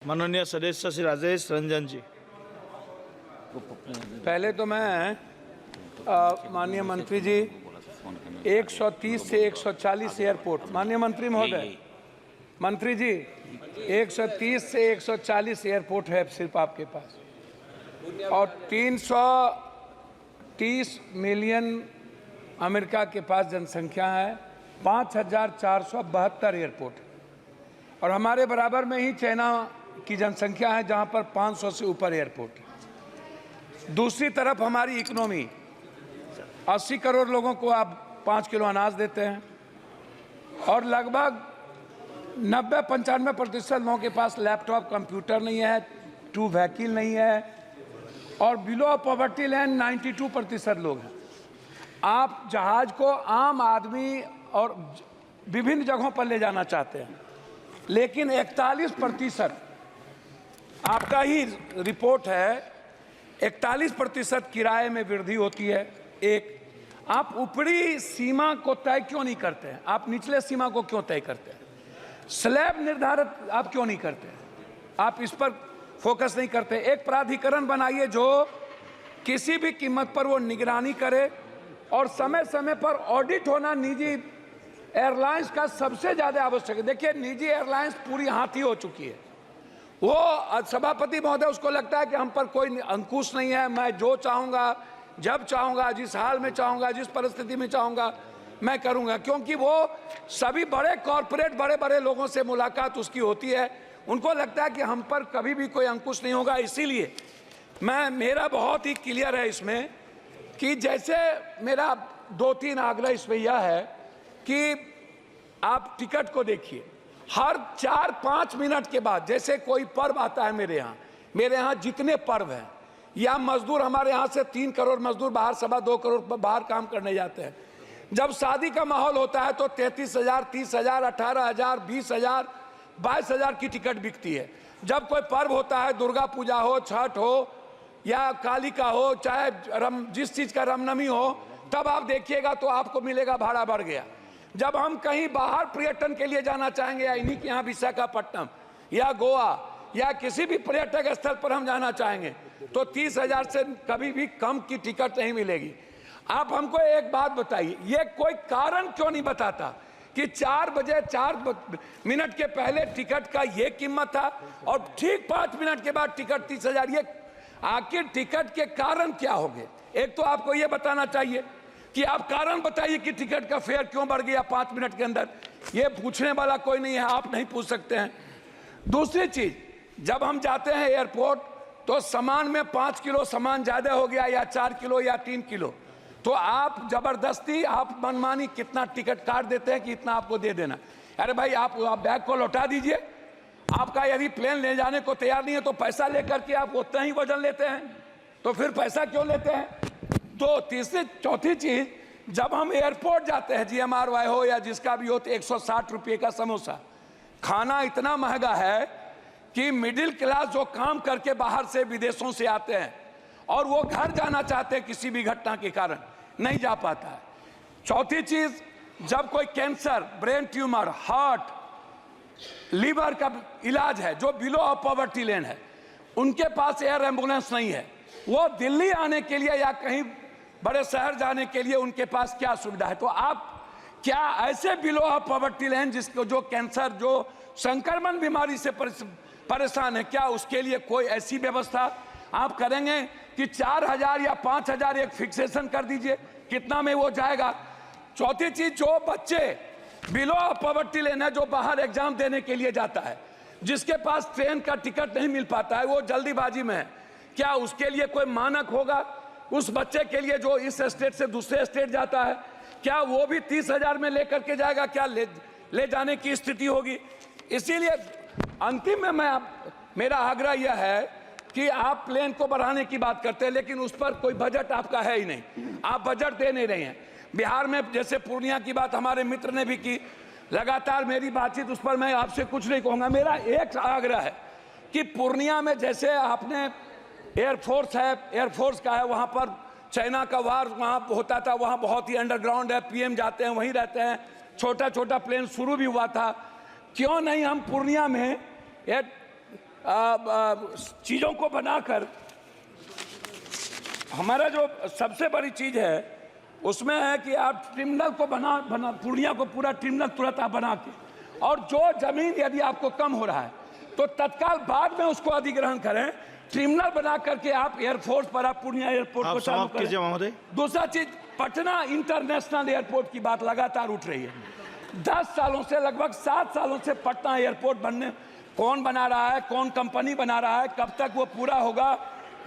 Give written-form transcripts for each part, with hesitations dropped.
माननीय सदस्य श्री राजेश रंजन जी। पहले तो मैं माननीय मंत्री जी 130 से 140 एयरपोर्ट, माननीय मंत्री महोदय, मंत्री जी 130 से 140 एयरपोर्ट है सिर्फ आपके पास, और 330 मिलियन अमेरिका के पास जनसंख्या है, 5472 एयरपोर्ट, और हमारे बराबर में ही चाइना की जनसंख्या है जहां पर 500 से ऊपर एयरपोर्ट है। दूसरी तरफ हमारी इकोनॉमी 80 करोड़ लोगों को आप 5 किलो अनाज देते हैं, और लगभग 90-95% लोगों के पास लैपटॉप कंप्यूटर नहीं है, 2 व्हीकल नहीं है, और बिलो पॉवर्टी लाइन 92% लोग हैं। आप जहाज को आम आदमी और विभिन्न जगहों पर ले जाना चाहते हैं, लेकिन 41% आपका ही रिपोर्ट है, 41% किराए में वृद्धि होती है। एक, आप ऊपरी सीमा को तय क्यों नहीं करते हैं? आप निचले सीमा को क्यों तय करते हैं? स्लैब निर्धारित आप क्यों नहीं करते हैं? आप इस पर फोकस नहीं करते। एक प्राधिकरण बनाइए जो किसी भी कीमत पर वो निगरानी करे, और समय समय पर ऑडिट होना निजी एयरलाइंस का सबसे ज़्यादा आवश्यक है। देखिए, निजी एयरलाइंस पूरी हाथी हो चुकी है। वो सभापति महोदय, उसको लगता है कि हम पर कोई अंकुश नहीं है, मैं जो चाहूँगा, जब चाहूँगा, जिस हाल में चाहूँगा, जिस परिस्थिति में चाहूँगा मैं करूँगा, क्योंकि वो सभी बड़े कॉरपोरेट बड़े बड़े लोगों से मुलाकात उसकी होती है। उनको लगता है कि हम पर कभी भी कोई अंकुश नहीं होगा। इसीलिए मेरा बहुत ही क्लियर है इसमें कि जैसे मेरा 2-3 आग्रह इसमें यह है कि आप टिकट को देखिए, हर 4-5 मिनट के बाद, जैसे कोई पर्व आता है मेरे यहाँ जितने पर्व हैं, या मजदूर हमारे यहाँ से 3 करोड़ मजदूर बाहर, 2.25 करोड़ बाहर काम करने जाते हैं। जब शादी का माहौल होता है तो 33,000, 30,000, 18,000, 20,000, 22,000 की टिकट बिकती है। जब कोई पर्व होता है, दुर्गा पूजा हो, छठ हो, या काली का हो, चाहे जिस चीज़ का रामनवमी हो, तब आप देखिएगा तो आपको मिलेगा भाड़ा बढ़ गया। जब हम कहीं बाहर पर्यटन के लिए जाना चाहेंगे, या इन्हीं के यहाँ विशाखापट्टनम या गोवा या किसी भी पर्यटक स्थल पर हम जाना चाहेंगे, तो 30,000 से कभी भी कम की टिकट नहीं मिलेगी। आप हमको एक बात बताइए, ये कोई कारण क्यों नहीं बताता कि 4 बजे 4 मिनट के पहले टिकट का ये कीमत था, और ठीक 5 मिनट के बाद टिकट 30,000? ये आखिर टिकट के कारण क्या होंगे? एक तो आपको ये बताना चाहिए कि आप कारण बताइए कि टिकट का फेयर क्यों बढ़ गया 5 मिनट के अंदर। ये पूछने वाला कोई नहीं है, आप नहीं पूछ सकते हैं। दूसरी चीज, जब हम जाते हैं एयरपोर्ट तो सामान में 5 किलो सामान ज्यादा हो गया, या 4 किलो या 3 किलो, तो आप जबरदस्ती, आप मनमानी कितना टिकट काट देते हैं कि इतना आपको दे देना। अरे भाई, आप बैग को लौटा दीजिए। आपका यदि प्लेन ले जाने को तैयार नहीं है तो पैसा लेकर के आप उतना ही वजन लेते हैं, तो फिर पैसा क्यों लेते हैं? तो तीसरी चौथी चीज, जब हम एयरपोर्ट जाते हैं, GMRY हो या जिसका भी हो, तो 160 रुपये का समोसा। खाना इतना महंगा है कि मिडिल क्लास जो काम करके बाहर से विदेशों से आते हैं और वो घर जाना चाहते हैं, किसी भी घटना के कारण नहीं जा पाता है। चौथी चीज, जब कोई cancer, brain tumour, heart, liver का इलाज है, जो बिलो ऑफ पॉवर्टी लाइन है, उनके पास एयर एम्बुलेंस नहीं है। वो दिल्ली आने के लिए या कहीं बड़े शहर जाने के लिए उनके पास क्या सुविधा है? तो आप क्या ऐसे बिलो ऑफ पॉवर्टी लाइन, जिसको जो कैंसर, जो संक्रमण बीमारी से परेशान है, क्या उसके लिए कोई ऐसी व्यवस्था आप करेंगे कि 4,000 या 5,000 एक फिक्सेशन कर दीजिए? कितना में वो जाएगा? चौथी चीज, जो बच्चे बिलो ऑफ पॉवर्टी लाइन है, जो बाहर एग्जाम देने के लिए जाता है, जिसके पास ट्रेन का टिकट नहीं मिल पाता है, वो जल्दीबाजी में है, क्या उसके लिए कोई मानक होगा? उस बच्चे के लिए जो इस स्टेट से दूसरे स्टेट जाता है, क्या वो भी 30,000 में लेकर के जाएगा? क्या ले जाने की स्थिति होगी? इसीलिए अंतिम में मेरा आग्रह यह है कि आप प्लेन को बढ़ाने की बात करते हैं, लेकिन उस पर कोई बजट आपका है ही नहीं। आप बजट दे नहीं रहे हैं। बिहार में जैसे पूर्णिया की बात हमारे मित्र ने भी की, लगातार मेरी बातचीत, उस पर मैं आपसे कुछ नहीं कहूँगा। मेरा एक आग्रह है कि पूर्णिया में जैसे आपने एयरफोर्स है, एयरफोर्स का है, वहाँ पर चाइना का वार वहाँ होता था, वहाँ बहुत ही अंडरग्राउंड है, PM जाते हैं, वहीं रहते हैं, छोटा छोटा प्लेन शुरू भी हुआ था। क्यों नहीं हम पूर्णिया में चीज़ों को बनाकर हमारा जो सबसे बड़ी चीज़ है उसमें है कि आप टर्मिनल को बना पूर्णिया को पूरा टर्मिनल तुरंत आप बना के, और जो जमीन यदि आपको कम हो रहा है तो तत्काल बाद में उसको अधिग्रहण करें, टर्मिनल बना करके आप एयरफोर्स पर आप पूर्णिया एयरपोर्ट को चालू समाप्त कीजिए करें। महोदय। दूसरा चीज, पटना इंटरनेशनल एयरपोर्ट की बात लगातार उठ रही है। 10 सालों से, लगभग 7 सालों से पटना एयरपोर्ट बनने, कौन बना रहा है, कौन कंपनी बना रहा है, कब तक वो पूरा होगा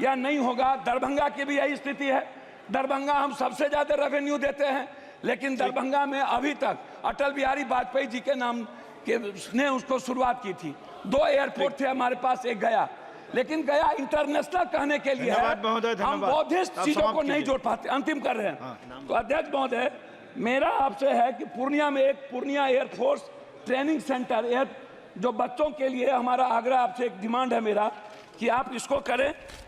या नहीं होगा। दरभंगा की भी यही स्थिति है। दरभंगा हम सबसे ज्यादा रेवेन्यू देते हैं, लेकिन दरभंगा में अभी तक अटल बिहारी वाजपेयी जी के नाम के ने उसको शुरुआत की थी। 2 एयरपोर्ट थे हमारे पास, एक गया, लेकिन गया इंटरनेशनल कहने के लिए धन्यवाद महोदय, हम धन्यवाद। बौद्धिस्ट आप चीजों समाप्त को नहीं कीजिए। जोड़ पाते, अंतिम कर रहे हैं। तो अध्यक्ष महोदय, मेरा आपसे है कि पूर्णिया में एक पूर्णिया एयरफोर्स ट्रेनिंग सेंटर, जो बच्चों के लिए, हमारा आग्रह आपसे, एक डिमांड है मेरा कि आप इसको करें।